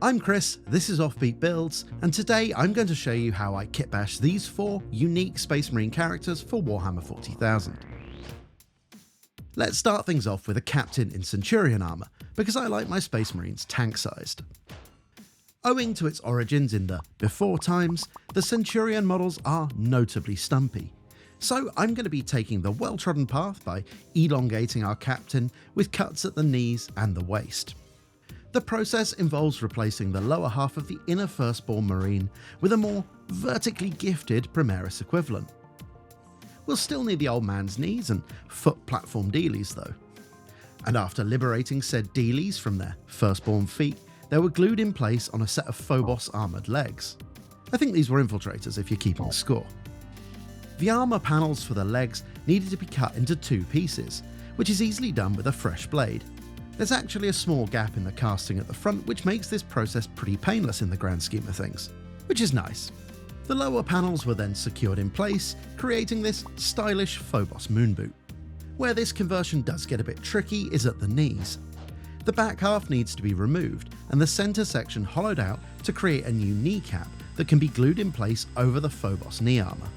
I'm Chris, this is Offbeat Builds, and today I'm going to show you how I kitbash these 4 unique Space Marine characters for Warhammer 40,000. Let's start things off with a captain in Centurion armour, because I like my Space Marines tank-sized. Owing to its origins in the before times, the Centurion models are notably stumpy. So I'm going to be taking the well-trodden path by elongating our captain with cuts at the knees and the waist. The process involves replacing the lower half of the inner firstborn Marine with a more vertically gifted Primaris equivalent. We'll still need the old man's knees and foot platform dealies though. And after liberating said dealies from their firstborn feet, they were glued in place on a set of Phobos armoured legs. I think these were infiltrators if you're keeping score. The armour panels for the legs needed to be cut into 2 pieces, which is easily done with a fresh blade. There's actually a small gap in the casting at the front which makes this process pretty painless in the grand scheme of things, which is nice. The lower panels were then secured in place, creating this stylish Phobos moon boot. Where this conversion does get a bit tricky is at the knees. The back half needs to be removed and the centre section hollowed out to create a new kneecap that can be glued in place over the Phobos knee armour.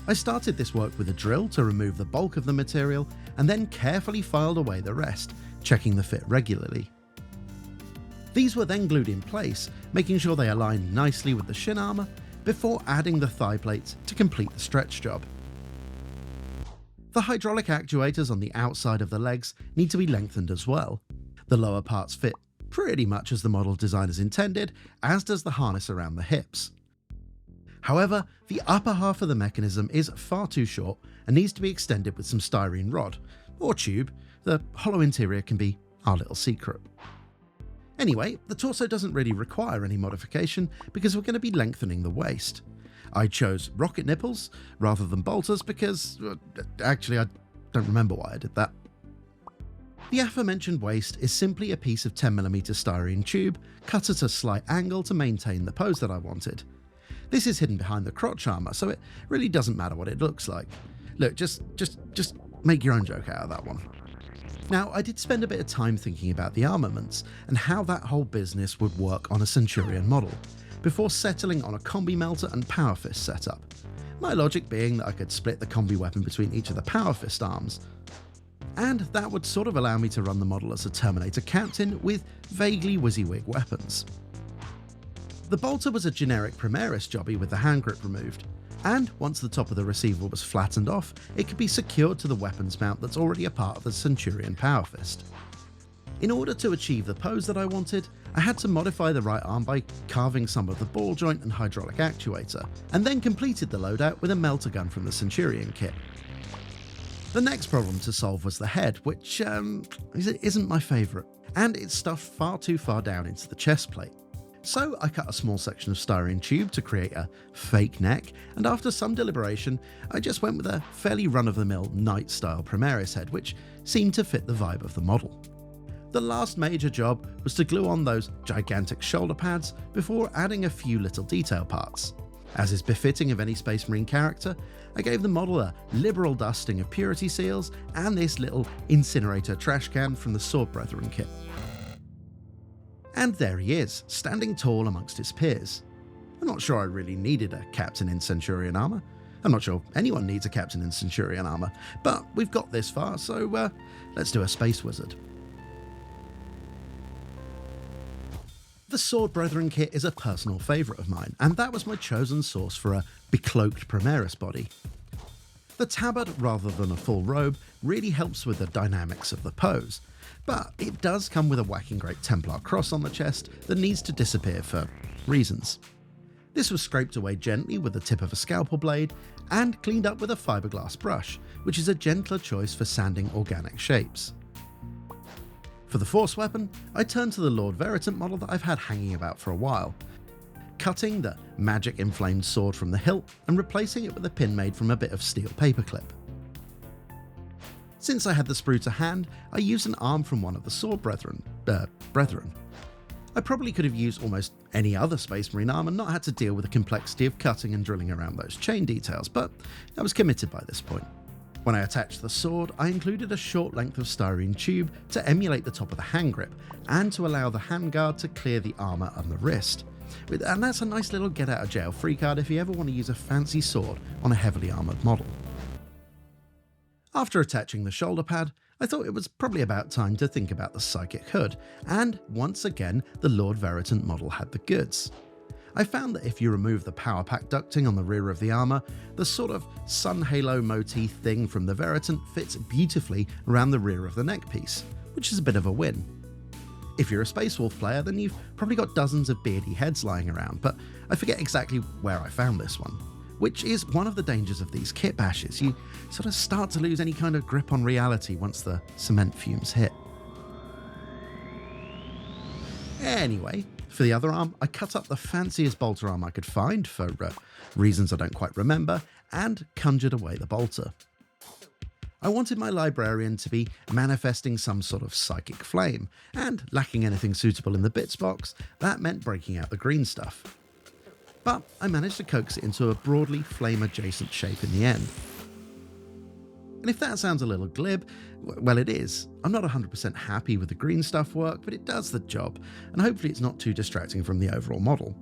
I started this work with a drill to remove the bulk of the material and then carefully filed away the rest, checking the fit regularly. These were then glued in place, making sure they aligned nicely with the shin armour before adding the thigh plates to complete the stretch job. The hydraulic actuators on the outside of the legs need to be lengthened as well. The lower parts fit pretty much as the model designers intended, as does the harness around the hips. However, the upper half of the mechanism is far too short and needs to be extended with some styrene rod, or tube. The hollow interior can be our little secret. Anyway, the torso doesn't really require any modification because we're going to be lengthening the waist. I chose rocket nipples rather than bolters because, actually I don't remember why I did that. The aforementioned waist is simply a piece of 10mm styrene tube cut at a slight angle to maintain the pose that I wanted. This is hidden behind the crotch armour, so it really doesn't matter what it looks like. Look, just make your own joke out of that one. Now, I did spend a bit of time thinking about the armaments and how that whole business would work on a Centurion model, before settling on a combi melter and power fist setup. My logic being that I could split the combi weapon between each of the power fist arms. And that would sort of allow me to run the model as a Terminator captain with vaguely WYSIWYG weapons. The bolter was a generic Primaris jobby with the hand grip removed, and once the top of the receiver was flattened off, it could be secured to the weapons mount that's already a part of the Centurion Power Fist. In order to achieve the pose that I wanted, I had to modify the right arm by carving some of the ball joint and hydraulic actuator, and then completed the loadout with a melter gun from the Centurion kit. The next problem to solve was the head, which isn't my favourite, and it's stuffed far too far down into the chest plate. So I cut a small section of styrene tube to create a fake neck, and after some deliberation, I just went with a fairly run-of-the-mill knight-style Primaris head, which seemed to fit the vibe of the model. The last major job was to glue on those gigantic shoulder pads before adding a few little detail parts. As is befitting of any Space Marine character, I gave the model a liberal dusting of purity seals and this little incinerator trash can from the Sword Brethren kit. And there he is, standing tall amongst his peers. I'm not sure I really needed a captain in Centurion armour. I'm not sure anyone needs a captain in Centurion armour, but we've got this far, so let's do a Space Wizard. The Sword Brethren kit is a personal favourite of mine, and that was my chosen source for a becloaked Primaris body. The tabard, rather than a full robe, really helps with the dynamics of the pose, but it does come with a whacking great Templar cross on the chest that needs to disappear for reasons. This was scraped away gently with the tip of a scalpel blade and cleaned up with a fiberglass brush, which is a gentler choice for sanding organic shapes. For the force weapon, I turned to the Lord Veritant model that I've had hanging about for a while, cutting the magic inflamed sword from the hilt and replacing it with a pin made from a bit of steel paperclip. Since I had the sprue to hand, I used an arm from one of the Sword Brethren. I probably could have used almost any other Space Marine arm and not had to deal with the complexity of cutting and drilling around those chain details, but I was committed by this point. When I attached the sword, I included a short length of styrene tube to emulate the top of the hand grip and to allow the handguard to clear the armour on the wrist. And that's a nice little get out of jail free card if you ever want to use a fancy sword on a heavily armoured model. After attaching the shoulder pad, I thought it was probably about time to think about the psychic hood, and once again the Lord Veritant model had the goods. I found that if you remove the power pack ducting on the rear of the armour, the sort of sun halo motif thing from the Veritant fits beautifully around the rear of the neck piece, which is a bit of a win. If you're a Space Wolf player, then you've probably got dozens of beardy heads lying around, but I forget exactly where I found this one, which is one of the dangers of these kit bashes. You sort of start to lose any kind of grip on reality once the cement fumes hit. Anyway, for the other arm, I cut up the fanciest bolter arm I could find for reasons I don't quite remember, and conjured away the bolter. I wanted my librarian to be manifesting some sort of psychic flame, and lacking anything suitable in the bits box, that meant breaking out the green stuff. But I managed to coax it into a broadly flame-adjacent shape in the end. And if that sounds a little glib, well, it is. I'm not 100% happy with the green stuff work, but it does the job, and hopefully it's not too distracting from the overall model.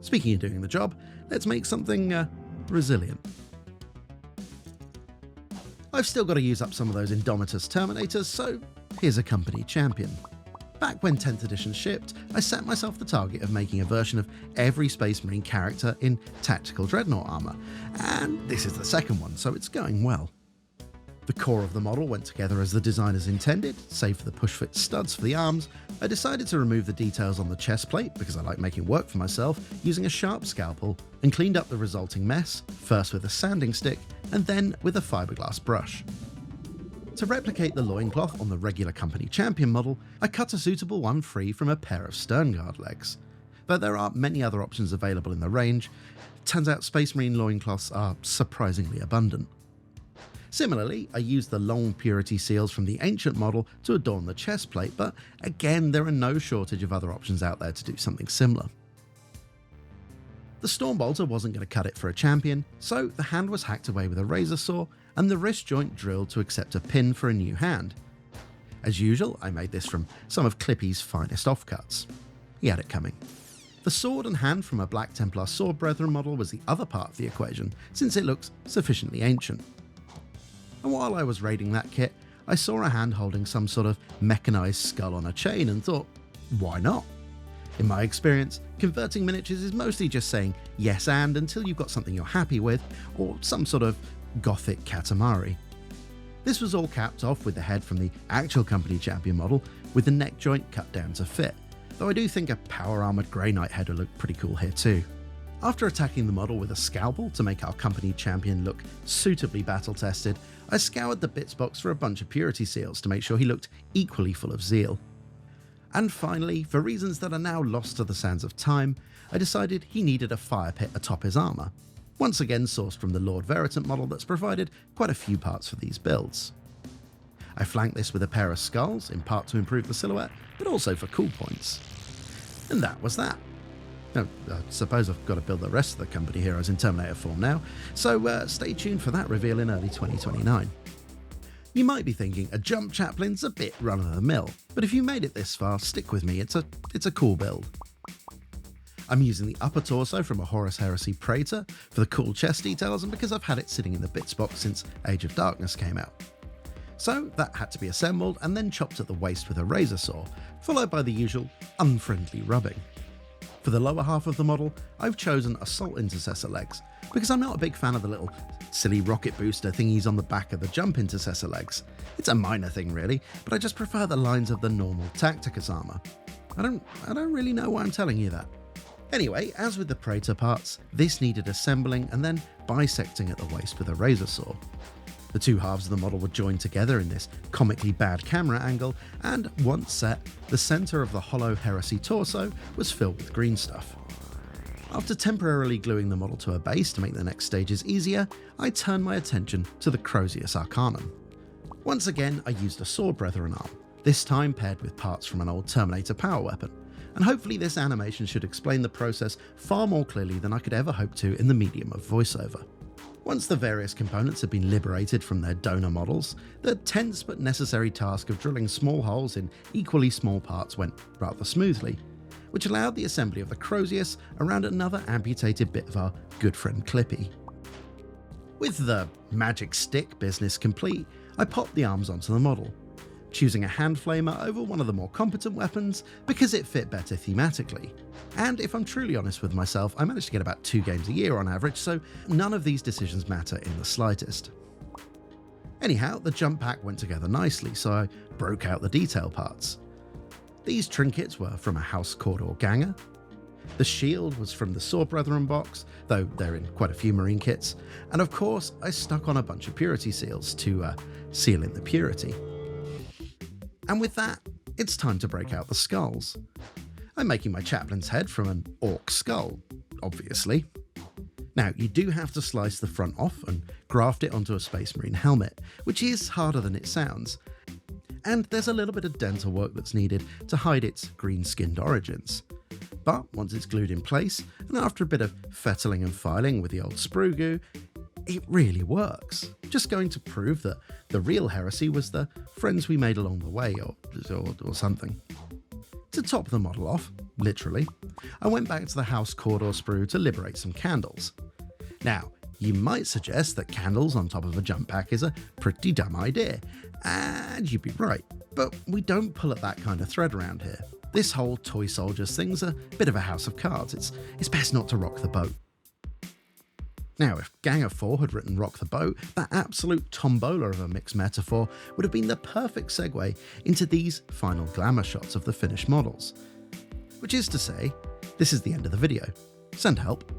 Speaking of doing the job, let's make something resilient. I've still got to use up some of those Indomitus Terminators, so here's a company champion. Back when 10th edition shipped, I set myself the target of making a version of every Space Marine character in tactical dreadnought armour, and this is the second one, so it's going well. The core of the model went together as the designers intended, save for the push-fit studs for the arms. I decided to remove the details on the chest plate, because I like making work for myself, using a sharp scalpel, and cleaned up the resulting mess, first with a sanding stick, and then with a fiberglass brush. To replicate the loincloth on the regular company champion model, I cut a suitable one free from a pair of sternguard legs. Though there are many other options available in the range, turns out Space Marine loincloths are surprisingly abundant. Similarly, I used the long purity seals from the ancient model to adorn the chest plate, but again, there are no shortage of other options out there to do something similar. The Stormbolter wasn't going to cut it for a champion, so the hand was hacked away with a razor saw and the wrist joint drilled to accept a pin for a new hand. As usual, I made this from some of Clippy's finest offcuts. He had it coming. The sword and hand from a Black Templar Sword Brethren model was the other part of the equation, since it looks sufficiently ancient. And while I was raiding that kit, I saw a hand holding some sort of mechanised skull on a chain and thought, why not? In my experience, converting miniatures is mostly just saying yes and until you've got something you're happy with, or some sort of gothic Katamari. This was all capped off with the head from the actual company champion model, with the neck joint cut down to fit, though I do think a power armoured Grey Knight head would look pretty cool here too. After attacking the model with a scalpel to make our company champion look suitably battle tested, I scoured the bits box for a bunch of purity seals to make sure he looked equally full of zeal. And finally, for reasons that are now lost to the sands of time, I decided he needed a fire pit atop his armour, once again sourced from the Lord Veritant model that's provided quite a few parts for these builds. I flanked this with a pair of skulls, in part to improve the silhouette, but also for cool points. And that was that. Now, I suppose I've got to build the rest of the company heroes in Terminator form now, so stay tuned for that reveal in early 2029. You might be thinking a jump chaplain's a bit run-of-the-mill, but if you made it this far, stick with me, it's a cool build. I'm using the upper torso from a Horus Heresy Praetor for the cool chest details and because I've had it sitting in the bits box since Age of Darkness came out. So that had to be assembled and then chopped at the waist with a razor saw, followed by the usual unfriendly rubbing. For the lower half of the model, I've chosen Assault Intercessor legs, because I'm not a big fan of the little silly rocket booster thingies on the back of the Jump Intercessor legs. It's a minor thing really, but I just prefer the lines of the normal Tacticus armour. I don't really know why I'm telling you that. Anyway, as with the Praetor parts, this needed assembling and then bisecting at the waist with a razor saw. The two halves of the model were joined together in this comically bad camera angle, and once set, the centre of the hollow Heresy torso was filled with green stuff. After temporarily gluing the model to a base to make the next stages easier, I turned my attention to the Crozius Arcanum. Once again, I used a Sword Brethren arm, this time paired with parts from an old Terminator power weapon, and hopefully this animation should explain the process far more clearly than I could ever hope to in the medium of voiceover. Once the various components had been liberated from their donor models, the tense but necessary task of drilling small holes in equally small parts went rather smoothly, which allowed the assembly of the Crozius around another amputated bit of our good friend Clippy. With the magic stick business complete, I popped the arms onto the model, choosing a hand flamer over one of the more competent weapons because it fit better thematically. And if I'm truly honest with myself, I managed to get about 2 games a year on average, so none of these decisions matter in the slightest. Anyhow, the jump pack went together nicely, so I broke out the detail parts. These trinkets were from a House Corridor Ganger. The shield was from the Sword Brethren box, though they're in quite a few Marine kits. And of course, I stuck on a bunch of purity seals to seal in the purity. And with that, it's time to break out the skulls. I'm making my chaplain's head from an orc skull, obviously. Now, you do have to slice the front off and graft it onto a Space Marine helmet, which is harder than it sounds. And there's a little bit of dental work that's needed to hide its green-skinned origins. But once it's glued in place, and after a bit of fettling and filing with the old sprue goo, it really works. Just going to prove that the real heresy was the friends we made along the way, or something. To top the model off, literally, I went back to the House Corridor sprue to liberate some candles. Now, you might suggest that candles on top of a jump pack is a pretty dumb idea, and you'd be right, but we don't pull at that kind of thread around here. This whole toy soldiers thing's a bit of a house of cards. It's best not to rock the boat. Now, if Gang of 4 had written Rock the Boat, that absolute tombola of a mixed metaphor would have been the perfect segue into these final glamour shots of the finished models. Which is to say, this is the end of the video. Send help.